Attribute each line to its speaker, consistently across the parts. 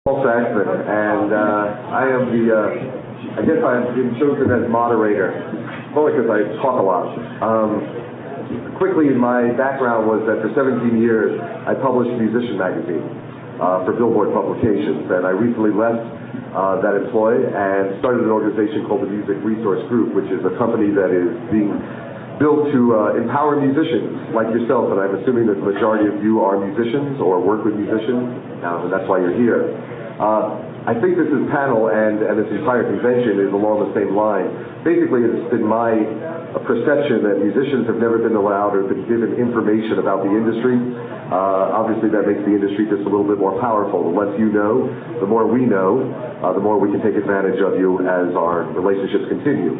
Speaker 1: Paul Saxman, and I am I guess I've been chosen as moderator, only because I talk a lot. Quickly, my background was that for 17 years, I published Musician magazine for Billboard Publications, and I recently left that employ and started an organization called the Music Resource Group, which is a company that is being built to empower musicians like yourself, and I'm assuming that the majority of you are musicians or work with musicians, and that's why you're here. I think this panel and this entire convention is along the same line. Basically, it's been my perception that musicians have never been allowed or been given information about the industry. Obviously, that makes the industry just a little bit more powerful. The less you know, the more we know, the more we can take advantage of you as our relationships continue.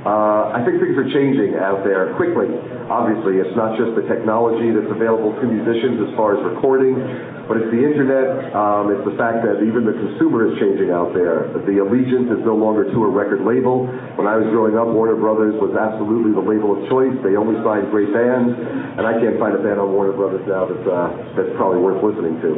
Speaker 1: I think things are changing out there quickly. Obviously, it's not just the technology that's available to musicians as far as recording, but it's the internet. It's the fact that even the consumer is changing out there. The allegiance is no longer to a record label. When I was growing up, Warner Brothers was absolutely the label of choice. They only signed great bands, and I can't find a band on Warner Brothers now that's probably worth listening to.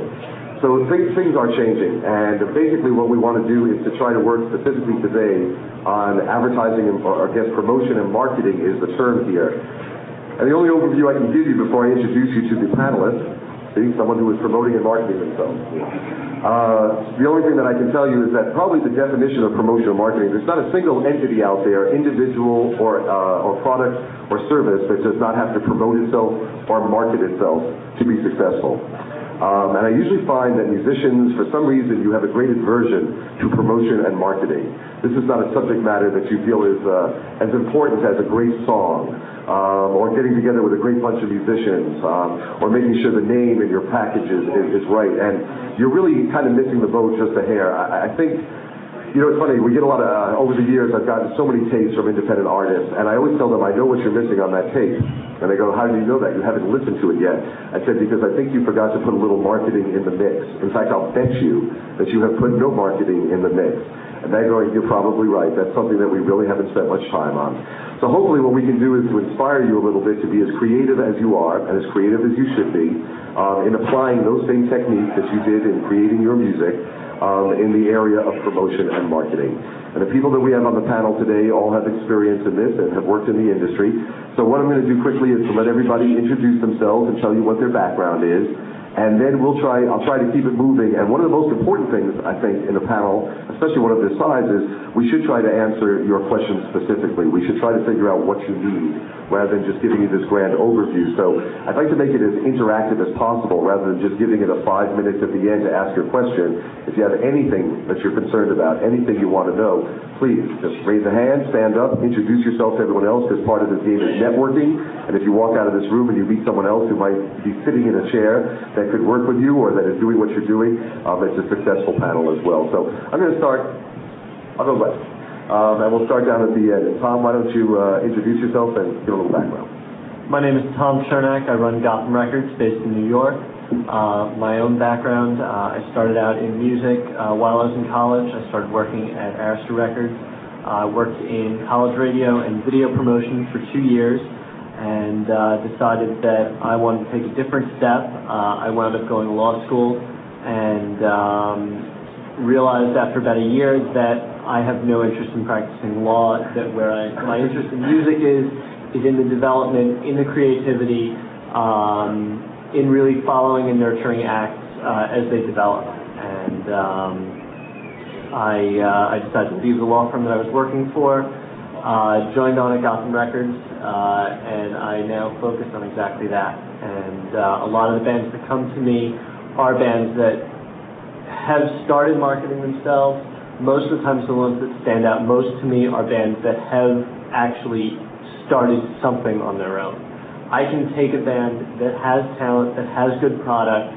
Speaker 1: So things are changing, and basically what we want to do is to try to work specifically today on advertising, or I guess promotion and marketing is the term here. And the only overview I can give you before I introduce you to the panelists, see, someone who is promoting and marketing themselves. The only thing that I can tell you is that probably the definition of promotion or marketing, there's not a single entity out there, individual or product or service, that does not have to promote itself or market itself to be successful. And I usually find that musicians, for some reason, you have a great aversion to promotion and marketing. This is not a subject matter that you feel is as important as a great song, or getting together with a great bunch of musicians, or making sure the name in your package is right. And you're really kind of missing the boat just a hair. I think, you know, it's funny, we get a lot of, over the years, I've gotten so many tapes from independent artists, and I always tell them, I know what you're missing on that tape. And they go, how do you know that? You haven't listened to it yet. I said, because I think you forgot to put a little marketing in the mix. In fact, I'll bet you that you have put no marketing in the mix. And they're going, you're probably right. That's something that we really haven't spent much time on. So hopefully what we can do is to inspire you a little bit to be as creative as you are, and as creative as you should be, in applying those same techniques that you did in creating your music, in the area of promotion and marketing. And the people that we have on the panel today all have experience in this and have worked in the industry. So what I'm going to do quickly is to let everybody introduce themselves and tell you what their background is. And then I'll try to keep it moving. And one of the most important things, I think, in a panel, especially one of this size, is we should try to answer your questions specifically. We should try to figure out what you need, rather than just giving you this grand overview. So I'd like to make it as interactive as possible, rather than just giving it a 5 minutes at the end to ask your question. If you have anything that you're concerned about, anything you want to know, please just raise a hand, stand up, introduce yourself to everyone else, because part of this game is networking. And if you walk out of this room and you meet someone else who might be sitting in a chair that could work with you or that is doing what you're doing, it's a successful panel as well. So I'm going to start, I'll go left, and we'll start down at the end. Tom, why don't you introduce yourself and give a little background.
Speaker 2: My name is Tom Chernak. I run Gotham Records based in New York. My own background, I started out in music while I was in college. I started working at Arista Records. I worked in college radio and video promotion for 2 years, and decided that I wanted to take a different step. I wound up going to law school, and realized after about a year that I have no interest in practicing law, that my interest in music is in the development, in the creativity, in really following and nurturing acts as they develop. And I decided to leave the law firm that I was working for, joined on at Gotham Records, and I now focus on exactly that. And a lot of the bands that come to me are bands that have started marketing themselves. Most of the times the ones that stand out most to me are bands that have actually started something on their own. I can take a band that has talent, that has good product,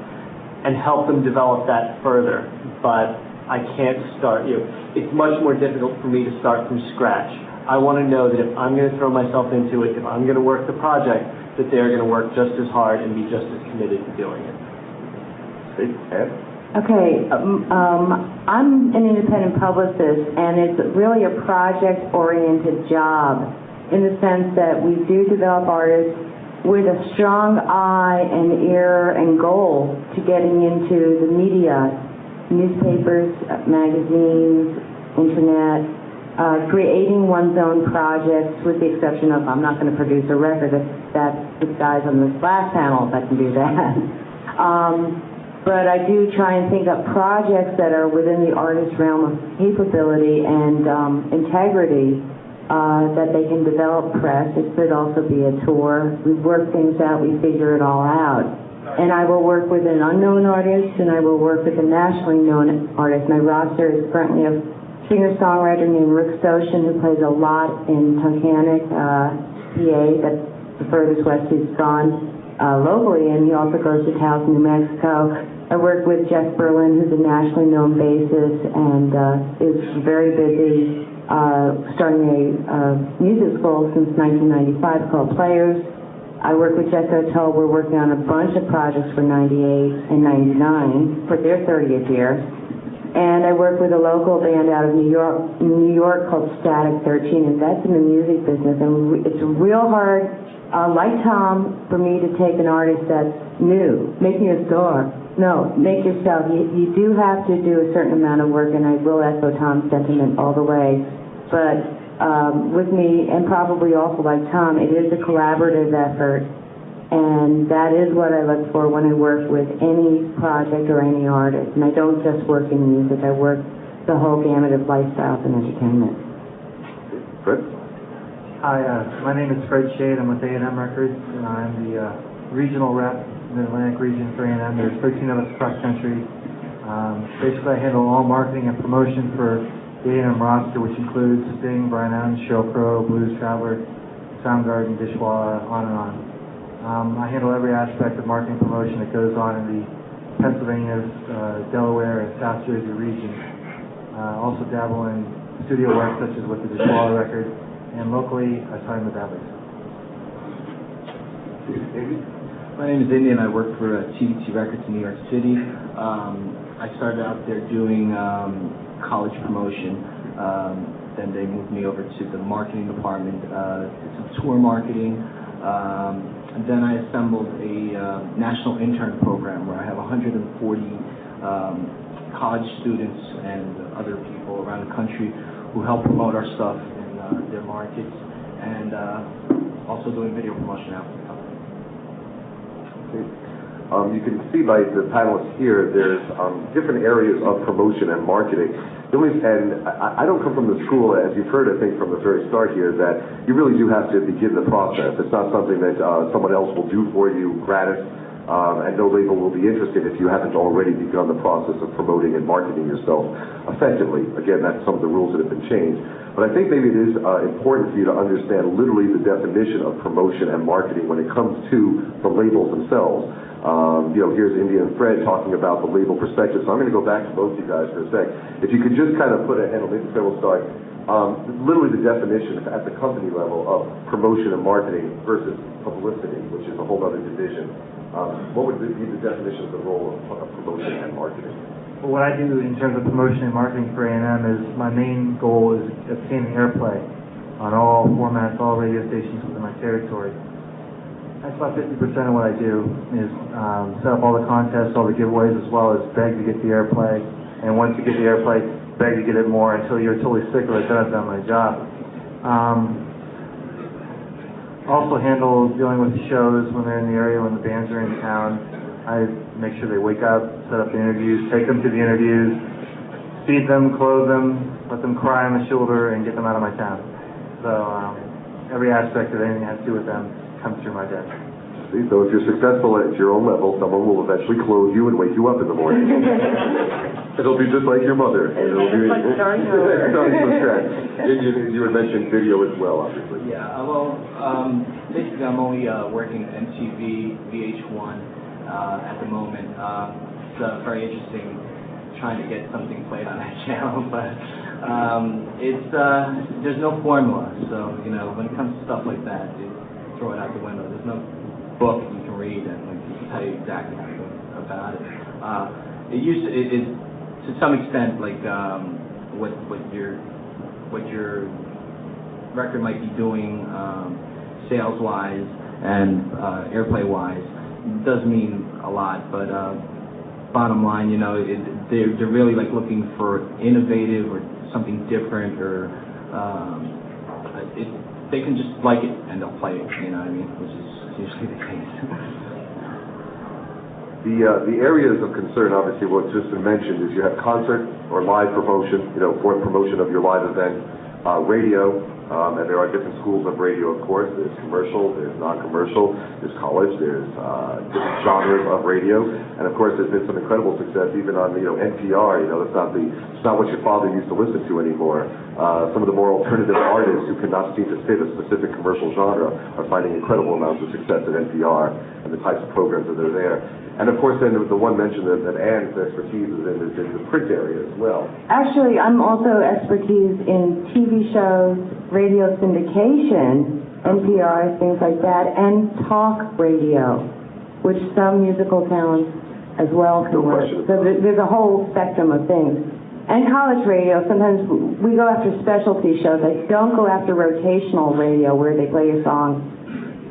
Speaker 2: and help them develop that further. But I can't start, it's much more difficult for me to start from scratch. I want to know that if I'm going to throw myself into it, if I'm going to work the project, that they're going to work just as hard and be just as committed to doing it.
Speaker 3: Okay, I'm an independent publicist, and it's really a project-oriented job in the sense that we do develop artists with a strong eye and ear and goal to getting into the media newspapers, magazines, internet, creating one's own projects, with the exception of I'm not going to produce a record. That's the guys on the glass panel that can do that. But I do try and think of projects that are within the artist's realm of capability and integrity, that they can develop press. It could also be a tour. We work things out, we figure it all out. And I will work with an unknown artist, and I will work with a nationally known artist. My roster is currently a singer-songwriter named Rick Soshin, who plays a lot in Tunkhannock, PA. That's the furthest west he's gone locally, and he also goes to Taos, New Mexico. I work with Jeff Berlin, who's a nationally known bassist and is very busy starting a music school since 1995 called Players. I work with Jessica Toll. We're working on a bunch of projects for 98 and 99 for their 30th year. And I work with a local band out of New York called Static 13, and that's in the music business. And it's real hard, like Tom, for me to take an artist that's new, making a star. No, make yourself. You do have to do a certain amount of work, and I will echo Tom's sentiment all the way. But with me, and probably also like Tom, it is a collaborative effort. And that is what I look for when I work with any project or any artist. And I don't just work in music, I work the whole gamut of lifestyles and entertainment.
Speaker 1: Fred?
Speaker 4: Hi, my name is Fred Shade. I'm with A&M Records, and I'm the regional rep in the Atlantic region for A&M. There's 13 of us across country. Basically, I handle all marketing and promotion for the A&M roster, which includes Sting, Brian Adams, Sheryl Crow, Blues Traveler, Soundgarden, Dishwalla, on and on. I handle every aspect of marketing promotion that goes on in the Pennsylvania, Delaware, and South Jersey region. Also dabble in studio work such as with the Dishwalla record, and locally I sign with Atlas.
Speaker 5: My name is Indy, and I work for TDT Records in New York City. I started out there doing college promotion. Then they moved me over to the marketing department, did some tour marketing. And then I assembled a national intern program where I have 140 college students and other people around the country who help promote our stuff in their markets, and also doing video promotion out for the company.
Speaker 1: You can see by the panelists here, there's different areas of promotion and marketing. And I don't come from the school, as you've heard, I think, from the very start here, that you really do have to begin the process. It's not something that someone else will do for you gratis, and no label will be interested if you haven't already begun the process of promoting and marketing yourself effectively. Again, that's some of the rules that have been changed. But I think maybe it is important for you to understand literally the definition of promotion and marketing when it comes to the labels themselves. Here's Indy and Fred talking about the label perspective, so I'm going to go back to both you guys for a sec. If you could just kind of put a handle, maybe Fred will start, literally the definition at the company level of promotion and marketing versus publicity, which is a whole other division. What would be the definition of the role of promotion and marketing?
Speaker 4: Well, what I do in terms of promotion and marketing for A&M is my main goal is obtaining airplay on all formats, all radio stations within my territory. That's about 50% of what I do is set up all the contests, all the giveaways, as well as beg to get the airplay. And once you get the airplay, beg to get it more until you're totally sick of it, then I've done my job. Also handle dealing with shows when they're in the area, when the bands are in town. I make sure they wake up, set up the interviews, take them to the interviews, feed them, clothe them, let them cry on the shoulder, and get them out of my town. So every aspect of anything that has to do with them comes through my desk.
Speaker 1: See, so if you're successful at your own level, someone will eventually clothe you and wake you up in the morning. It'll be just like your mother.
Speaker 3: It'll be like starting over.
Speaker 1: Starting from scratch. You had mentioned video as well, obviously.
Speaker 5: Yeah, basically I'm only working at MTV, VH1 at the moment. It's very interesting trying to get something played on that channel, but there's no formula. So, when it comes to stuff like that, throw it out the window. There's no book you can read and tell you exactly how to go about it. It to some extent like what your record might be doing sales wise and airplay wise does mean a lot, but bottom line, they're really like looking for innovative or something different, or they can just like it and they'll play it, you know what I mean, which is usually the case.
Speaker 1: The areas of concern, obviously, what's just been mentioned, is you have concert or live promotion, for promotion of your live event, radio, and there are different schools of radio, of course. There's commercial, there's non-commercial, there's college, there's different genres of radio, and of course, there's been some incredible success even on, NPR. It's not what your father used to listen to anymore. Some of the more alternative artists who cannot seem to fit a specific commercial genre are finding incredible amounts of success at NPR and the types of programs that are there. And of course, then the one mentioned that Anne's expertise is in the print area as well.
Speaker 3: Actually, I'm also expertise in TV shows, radio syndication, NPR, things like that, and talk radio, which some musical talents as well can work. So there's a whole spectrum of things. And college radio, sometimes we go after specialty shows. I don't go after rotational radio where they play your song,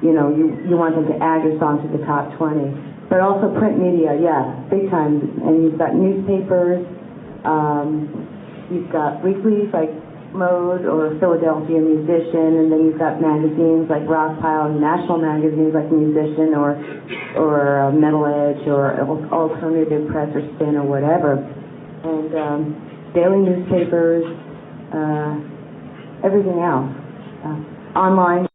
Speaker 3: you want them to add your song to the top 20. But also print media, yeah, big time. And you've got newspapers, you've got weeklies like Mode or Philadelphia Musician, and then you've got magazines like Rockpile, national magazines like Musician or Metal Edge or Alternative Press or Spin or whatever. And daily newspapers, everything else. Online